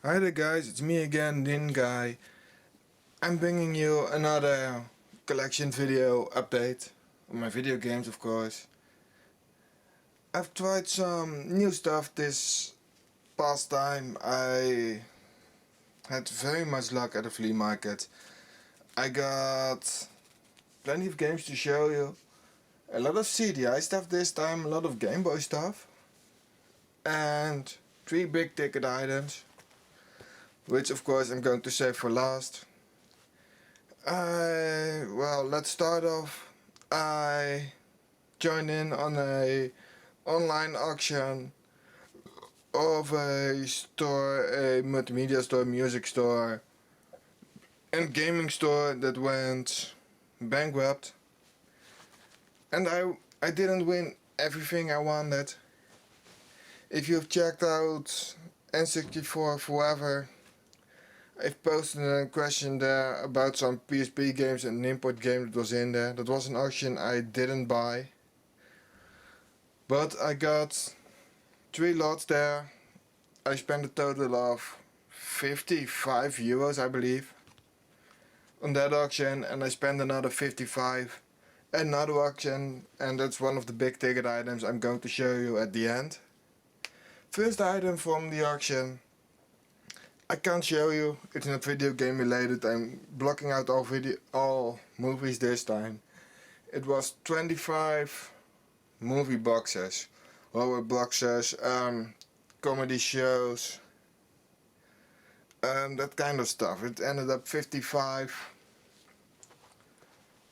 Hi there guys, it's me again, Din Guy. I'm bringing you another collection video update on my video games, of course. I've tried some new stuff this past time. I had very much luck at the flea market. I got plenty of games to show you. A lot of CDI stuff this time, a lot of Game Boy stuff. And 3 big ticket items, which of course I'm going to save for last. Well, let's start off. I joined in on a online auction of a store, a multimedia store, music store, and gaming store that went bankrupt. And I didn't win everything I wanted. If you've checked out N64 Forever, I've posted a question there about some PSP games and an import game that was in there. That was an auction I didn't buy. But I got 3 lots there. I spent a total of 55 euros, I believe, on that auction, and I spent another 55 at another auction, and that's one of the big ticket items I'm going to show you at the end. First item from the auction, I can't show you, it's not video game related. I'm blocking out all movies this time. It was 25 movie boxes, horror boxes, comedy shows, that kind of stuff. It ended up 55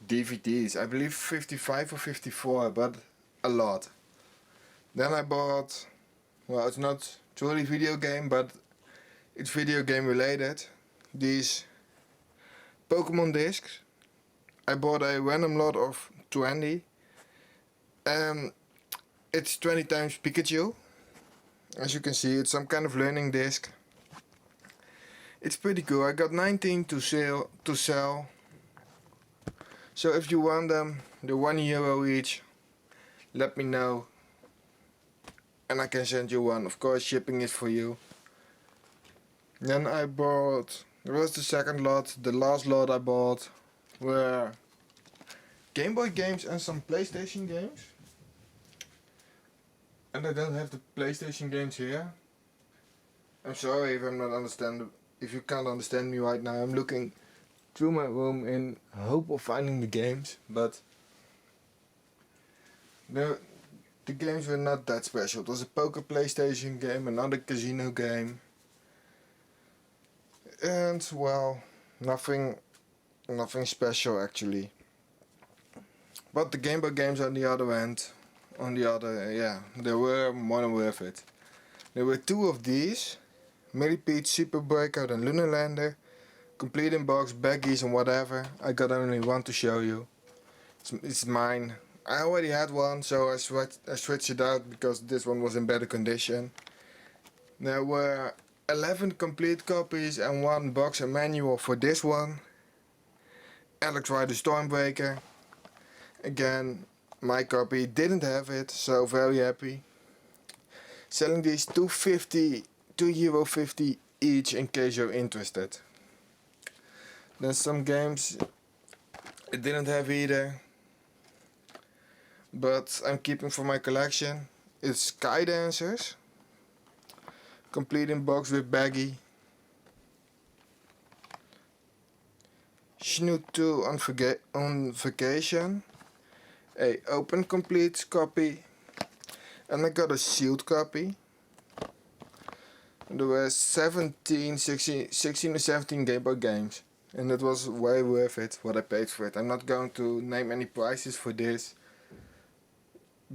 DVDs, I believe 55 or 54, but a lot. Then I bought, well, it's not truly video game, but it's video game related, these Pokemon discs. I bought a random lot of 20. It's 20 times Pikachu. As you can see, it's some kind of learning disc. It's pretty cool. I got 19 to sell. So if you want them, they're €1 each. Let me know, and I can send you one. Of course, shipping is for you. Then I bought, it was the second lot. The last lot I bought were Game Boy games and some PlayStation games. And I don't have the PlayStation games here. I'm sorry if I'm not if you can't understand me right now. I'm looking through my room in hope of finding the games, but the games were not that special. It was a poker PlayStation game, another casino game, and well, nothing special actually. But the Game Boy games on the other end, yeah, they were more than worth it. There were 2 of these, Millipede, Super Breakout and Lunar Lander, complete in box, baggies and whatever. I got only one to show you. It's mine. I already had one, so I switched it out because this one was in better condition. There were 11 complete copies and 1 box and manual for this one. Alex Rider Stormbreaker. Again, my copy didn't have it, so very happy. Selling these €2.50 each in case you're interested. Then some games it didn't have either, but I'm keeping for my collection. It's Sky Dancers, complete in box with baggie. Snoot 2 on vacation, a open complete copy, and I got a sealed copy. There were 16 or 17 Game Boy games, and it was way worth it what I paid for it. I'm not going to name any prices for this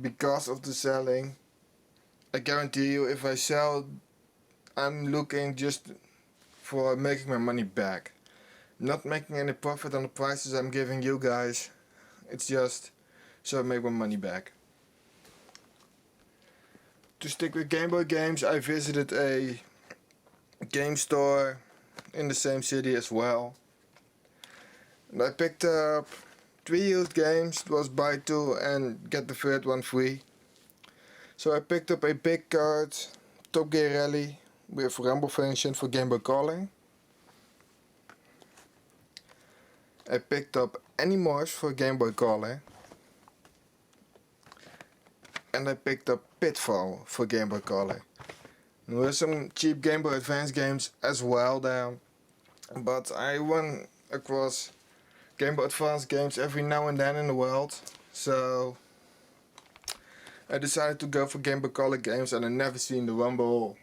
because of the selling. I guarantee you, if I sell, I'm looking just for making my money back. Not making any profit on the prices I'm giving you guys. It's just so I make my money back. To stick with Game Boy games, I visited a game store in the same city as well. And I picked up 3 used games. It was buy 2 and get the 3rd one free. So I picked up a big card, Top Gear Rally, with rumble function for Game Boy calling. I picked up Animorphs for Game Boy calling. And I picked up Pitfall for Game Boy calling. There were some cheap Game Boy Advance games as well there, but I run across Game Boy Advance games every now and then in the world, so I decided to go for Game Boy Color games, and I never seen the Rumble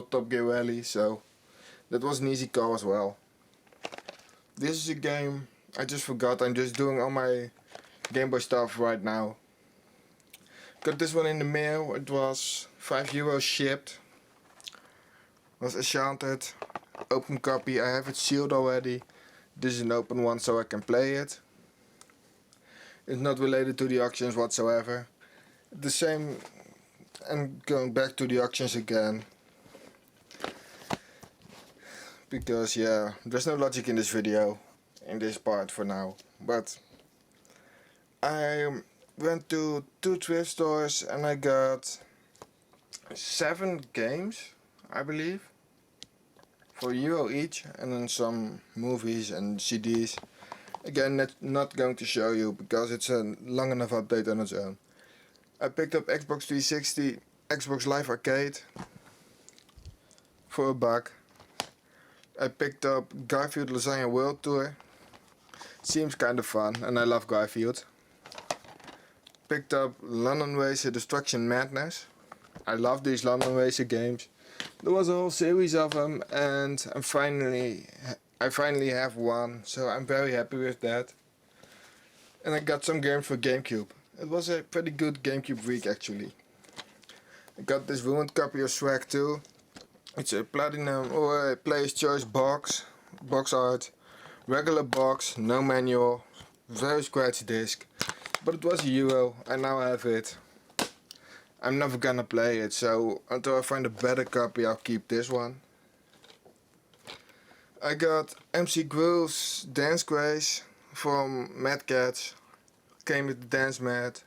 Top Gear Rally, so that was an easy call as well. This is a game I just forgot. I'm just doing all my Game Boy stuff right now. Got this one in the mail. It was €5 shipped. Was enchanted. Open copy. I have it sealed already. This is an open one, so I can play it. It's not related to the auctions whatsoever. The same. I'm going back to the auctions again, because yeah, there's no logic in this video, in this part for now. But I went to 2 thrift stores and I got 7 games, I believe, for €1 each, and then some movies and CDs. Again, not going to show you because it's a long enough update on its own. I picked up Xbox 360, Xbox Live Arcade for $1. I picked up Garfield Lasagna World Tour. Seems kind of fun, and I love Garfield. Picked up London Racer Destruction Madness. I love these London Racer games. There was a whole series of them, and I finally have one, so I'm very happy with that. And I got some games for GameCube. It was a pretty good GameCube week actually. I got this ruined copy of Shrek 2. It's a platinum or a player's choice box art, regular box, no manual, very scratchy disc. But it was €1. I now have it. I'm never gonna play it, so until I find a better copy, I'll keep this one. I got MC Groove's Dance Craze from Mad Catz. Came with the dance mat.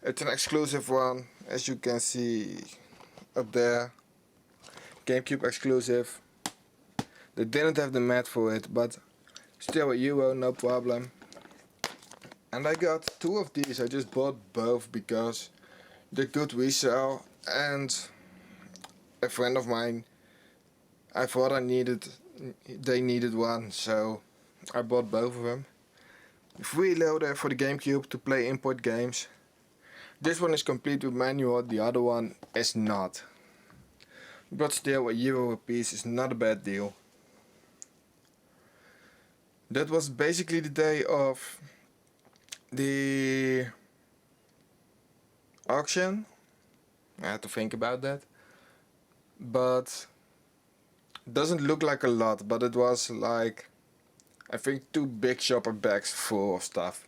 It's an exclusive one, as you can see up there. GameCube exclusive. They didn't have the mat for it, but still €1, no problem. And I got 2 of these. I just bought both because they're good resale, and a friend of mine, I thought they needed one, so I bought both of them. Freeloader for the GameCube to play import games. This one is complete with manual, the other one is not. But still, €1 a piece is not a bad deal. That was basically the day of the auction. I had to think about that. But doesn't look like a lot, but it was like, I think 2 big shopper bags full of stuff.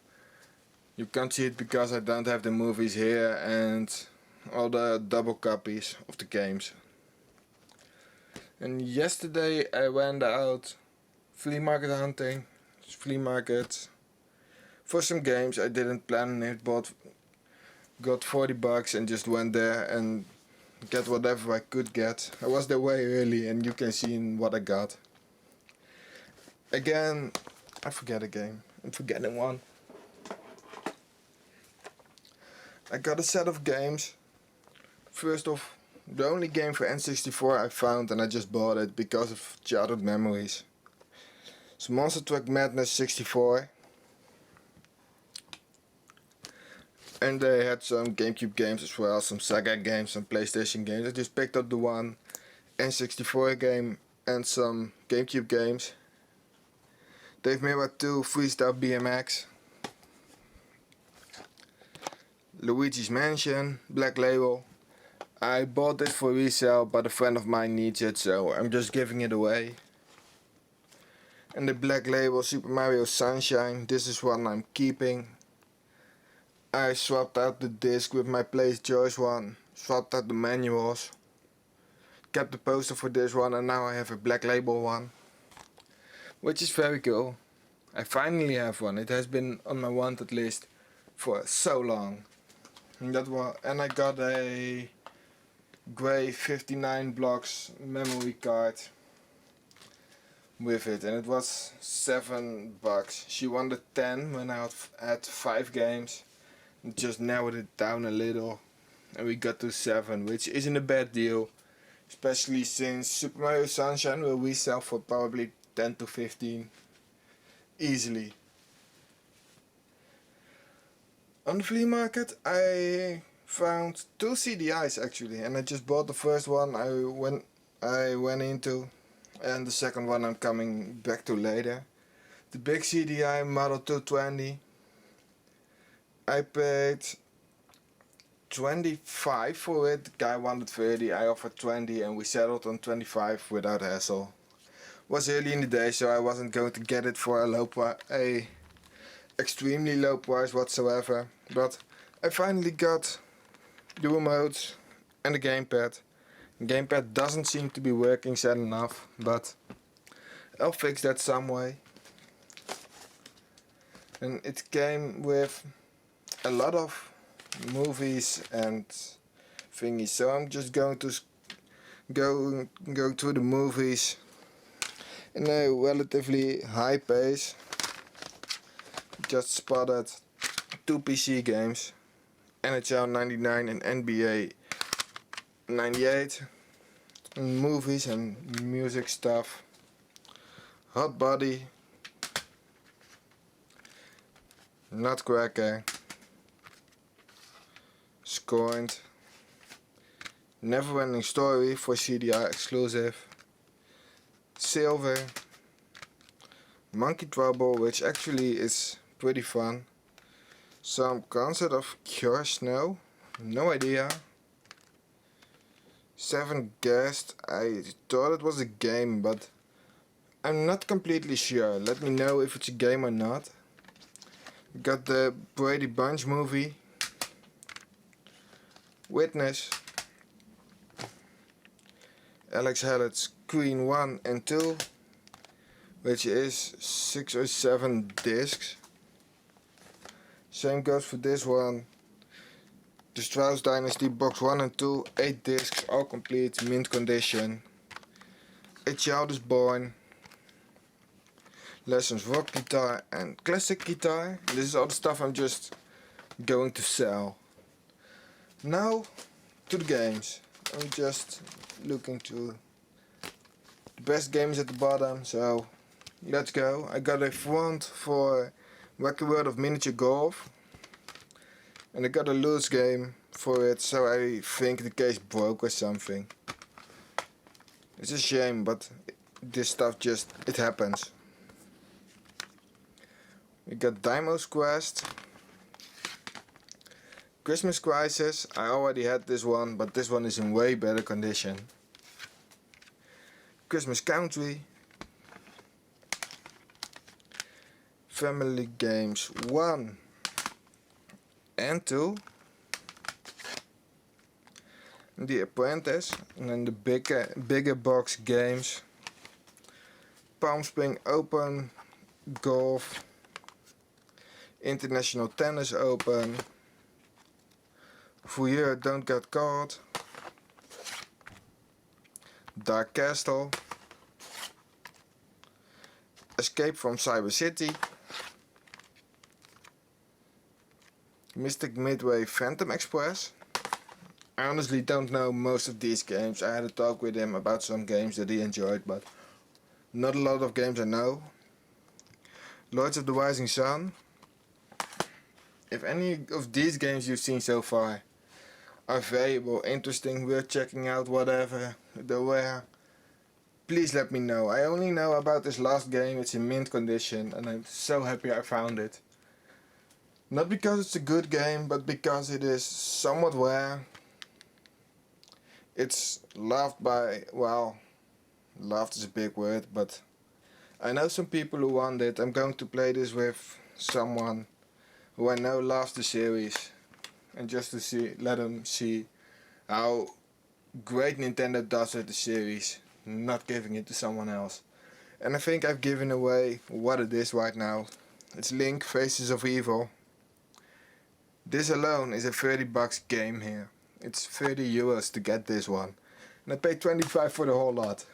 You can't see it because I don't have the movies here and all the double copies of the games. And yesterday I went out flea market hunting, for some games. I didn't plan it, but got $40 and just went there and get whatever I could get. I was there way early, and you can see what I got. Again, I forget a game. I'm forgetting one. I got a set of games. First off, the only game for N64 I found, and I just bought it because of childhood memories. It's Monster Truck Madness 64. And they had some GameCube games as well, some Sega games, some PlayStation games. I just picked up the one N64 game and some GameCube games. Dave Mirra 2 Freestyle BMX. Luigi's Mansion, Black Label. I bought this for resale, but a friend of mine needs it, so I'm just giving it away. And the Black Label Super Mario Sunshine, this is one I'm keeping. I swapped out the disc with my Player's Choice one, swapped out the manuals, kept the poster for this one, and now I have a Black Label one, which is very cool. I finally have one. It has been on my wanted list for so long. And I got a grey 59 blocks memory card with it, and it was $7. She wanted 10 when I had 5 games. Just narrowed it down a little and we got to 7, which isn't a bad deal, especially since Super Mario Sunshine will resell for probably 10 to 15 easily. On the flea market I found 2 CDIs actually, and I just bought the first one I went into, and the second one I'm coming back to later. The big CDI Model 220, I paid 25 for it. The guy wanted 30, I offered 20 and we settled on 25 without hassle. It was early in the day, so I wasn't going to get it for a extremely low price whatsoever, but I finally got the remote and the gamepad. The gamepad doesn't seem to be working sad enough, but I'll fix that some way. And it came with a lot of movies and thingies, so I'm just going to go through the movies in a relatively high pace. Just spotted 2 PC games, NHL 99 and NBA 98, and movies and music stuff. Hot Body, Nutcracker, Scorned, Neverending Story for CDI exclusive, Silver, Monkey Trouble, which actually is pretty fun, some Concert of Cure Snow, no idea, 7 Guest, I thought it was a game, but I'm not completely sure. Let me know if it's a game or not. Got the Brady Bunch movie, Witness, Alex Hallett's Queen 1 and 2, which is 6 or 7 discs. Same goes for this one. The Strauss Dynasty Box 1 and 2, 8 discs, all complete, mint condition. A Child is Born, Lessons Rock Guitar and Classic Guitar. This is all the stuff I'm just going to sell. Now to the games. I'm just looking to the best games at the bottom, so let's go. I got a front for Wacky World of Miniature Golf, and I got a loose game for it, so I think the case broke or something. It's a shame, but this stuff just, it happens. We got Daimo's Quest, Christmas Crisis. I already had this one, but this one is in way better condition. Christmas Country, Family Games 1 and 2, The Apprentice, and then the bigger box games, Palm Spring Open, Golf, International Tennis Open, Fouilleur Don't Get Caught, Dark Castle, Escape from Cyber City, Mystic Midway Phantom Express. I honestly don't know most of these games. I had a talk with him about some games that he enjoyed, but not a lot of games I know. Lords of the Rising Sun. If any of these games you've seen so far are valuable, interesting, worth checking out, whatever they were, please let me know. I only know about this last game. It's in mint condition and I'm so happy I found it. Not because it's a good game, but because it is somewhat rare. It's loved by, well, loved is a big word, but I know some people who want it. I'm going to play this with someone who I know loves the series, and just to let them see how great Nintendo does with the series, not giving it to someone else. And I think I've given away what it is right now. It's Link Faces of Evil. This alone is a $30 game here. It's 30 euros to get this one. And I paid 25 for the whole lot.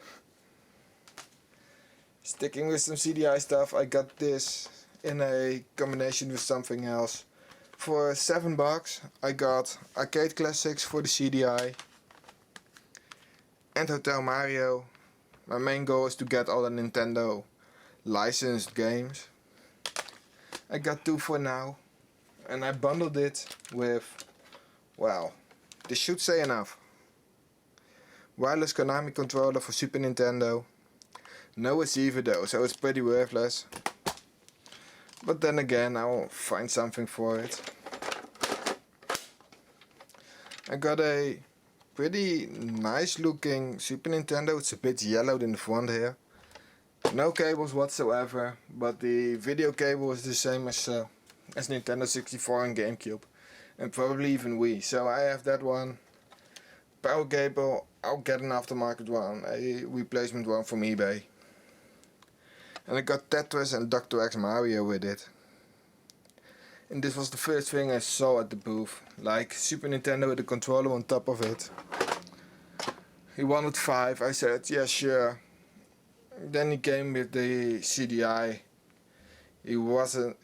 Sticking with some CDI stuff, I got this in a combination with something else. For $7 I got Arcade Classics for the CDI and Hotel Mario. My main goal is to get all the Nintendo licensed games. I got 2 for now, and I bundled it with, well, this should say enough. Wireless Konami controller for Super Nintendo. No receiver though, so it's pretty worthless. But then again, I will find something for it. I got a pretty nice looking Super Nintendo. It's a bit yellowed in the front here. No cables whatsoever, but the video cable is the same as Nintendo 64 and GameCube, and probably even Wii. So I have that one. Power cable, I'll get an aftermarket one, a replacement one from eBay. And I got Tetris and Dr. X Mario with it. And this was the first thing I saw at the booth, like Super Nintendo with a controller on top of it. He wanted 5, I said yeah sure. Then he came with the CDI. He wanted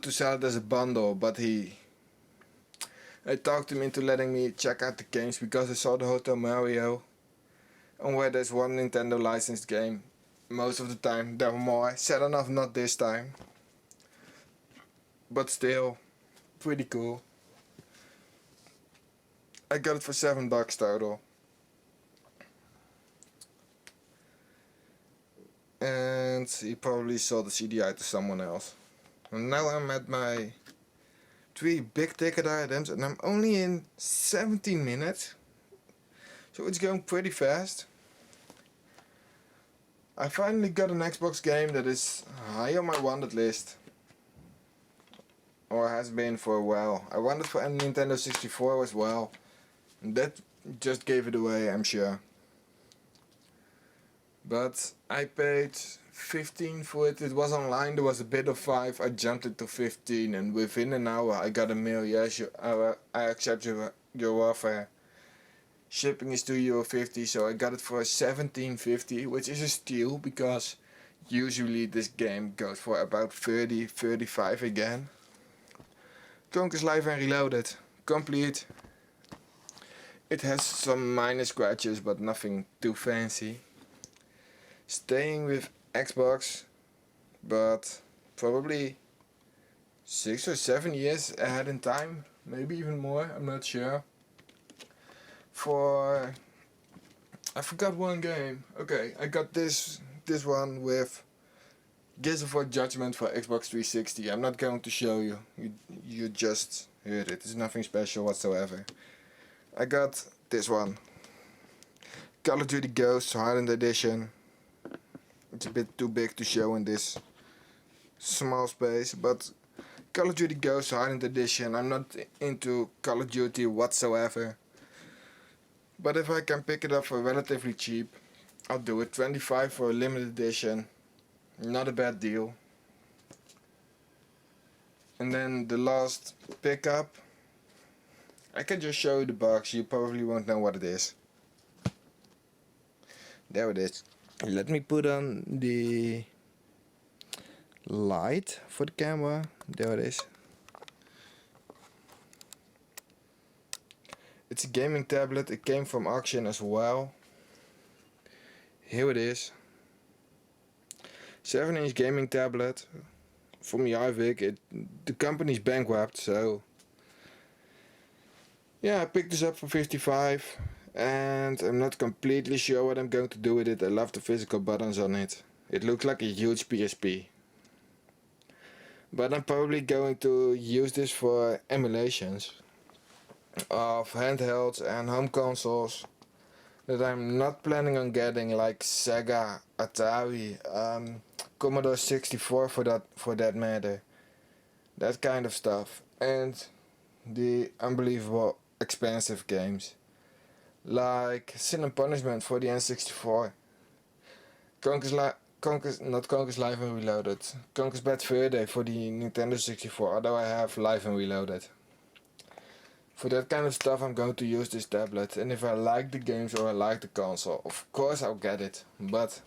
to sell it as a bundle, but I talked him into letting me check out the games because I saw the Hotel Mario, and where there's one Nintendo licensed game. Most of the time there were more. Sad enough, not this time. But still, pretty cool. I got it for $7 total. And he probably sold the CDI to someone else. And now I'm at my 3 big ticket items, and I'm only in 17 minutes. So it's going pretty fast. I finally got an Xbox game that is high on my wanted list. Or has been for a while. I wanted for a Nintendo 64 as well. And that just gave it away, I'm sure. But I paid 15 for it. It was online, there was a bid of 5. I jumped it to 15, and within an hour I got a mail. Yes, I accept your offer. Shipping is €2.50, so I got it for $17.50, which is a steal because usually this game goes for about 30, 35 again. Conker's Live and Reloaded, complete. It has some minor scratches, but nothing too fancy. Staying with Xbox, but probably 6 or 7 years ahead in time, maybe even more, I'm not sure. I forgot one game. Okay, I got this one with Gears of War Judgment for Xbox 360. I'm not going to show you. You just heard it. It's nothing special whatsoever. I got this one. Call of Duty Ghosts Hardened Edition. It's a bit too big to show in this small space, but Call of Duty Ghosts Hardened Edition. I'm not into Call of Duty whatsoever. But if I can pick it up for relatively cheap, I'll do it. 25 for a limited edition. Not a bad deal. And then the last pickup, I can just show you the box. You probably won't know what it is. There it is. Let me put on the light for the camera. There it is. It's a gaming tablet. It came from auction as well. Here it is. 7-inch gaming tablet from Jarvik. The company's bankrupt, so yeah, I picked this up for 55, and I'm not completely sure what I'm going to do with it. I love the physical buttons on it. It looks like a huge PSP. But I'm probably going to use this for emulations of handhelds and home consoles that I'm not planning on getting, like Sega, Atari, Commodore 64 for that matter. That kind of stuff. And the unbelievable expensive games like Sin and Punishment for the N64, Conker's Live and Reloaded, Conker's Bad Fur Day for the Nintendo 64, although I have Live and Reloaded. For that kind of stuff I'm going to use this tablet, and if I like the games or I like the console, of course I'll get it. But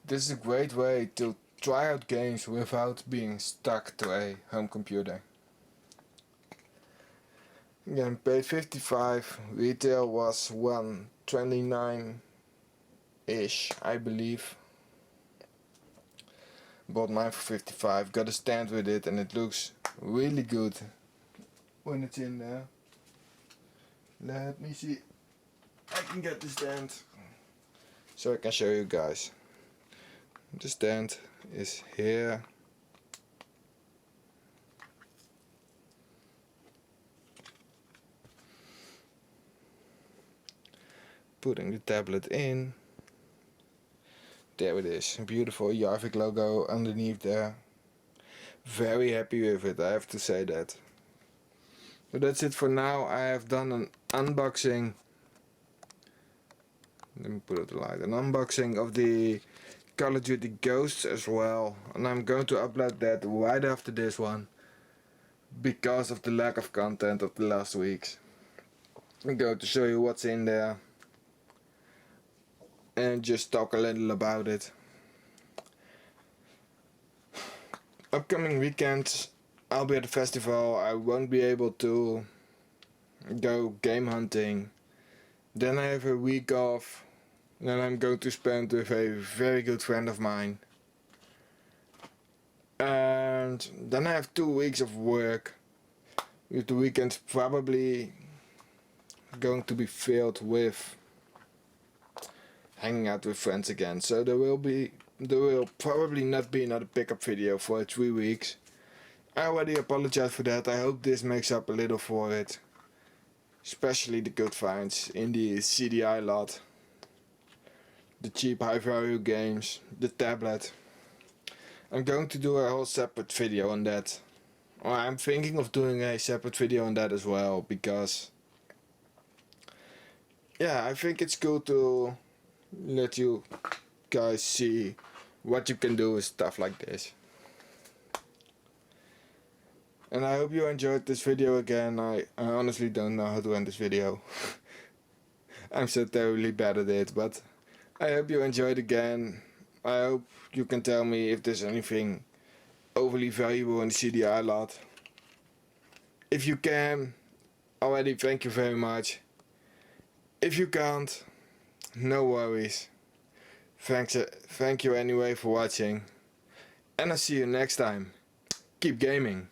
this is a great way to try out games without being stuck to a home computer. Again, paid 55, retail was 129-ish, I believe. Bought mine for 55, got a stand with it, and it looks really good when it's in there. Let me see, I can get the stand so I can show you guys. The stand is here. Putting the tablet in. There it is, a beautiful Jarvik logo underneath there. Very happy with it, I have to say that. But that's it for now. I have done an unboxing. Let me put it light. An unboxing of the Call of Duty Ghosts as well. And I'm going to upload that right after this one, because of the lack of content of the last weeks. I'm going to show you what's in there and just talk a little about it. Upcoming weekends I'll be at the festival. I won't be able to go game hunting. Then I have a week off that I'm going to spend with a very good friend of mine. And then I have 2 weeks of work, with the weekends probably going to be filled with hanging out with friends again. So there will probably not be another pickup video for 3 weeks. I already apologize for that. I hope this makes up a little for it. Especially the good finds in the CDI lot. The cheap high value games. The tablet. I'm going to do a whole separate video on that. Or I'm thinking of doing a separate video on that as well. Because yeah, I think it's cool to let you guys see what you can do with stuff like this. And I hope you enjoyed this video again. I honestly don't know how to end this video. I'm so terribly bad at it, but I hope you enjoyed again. I hope you can tell me if there's anything overly valuable in the CDI lot. If you can, already thank you very much. If you can't, no worries. Thank you anyway for watching. And I'll see you next time. Keep gaming.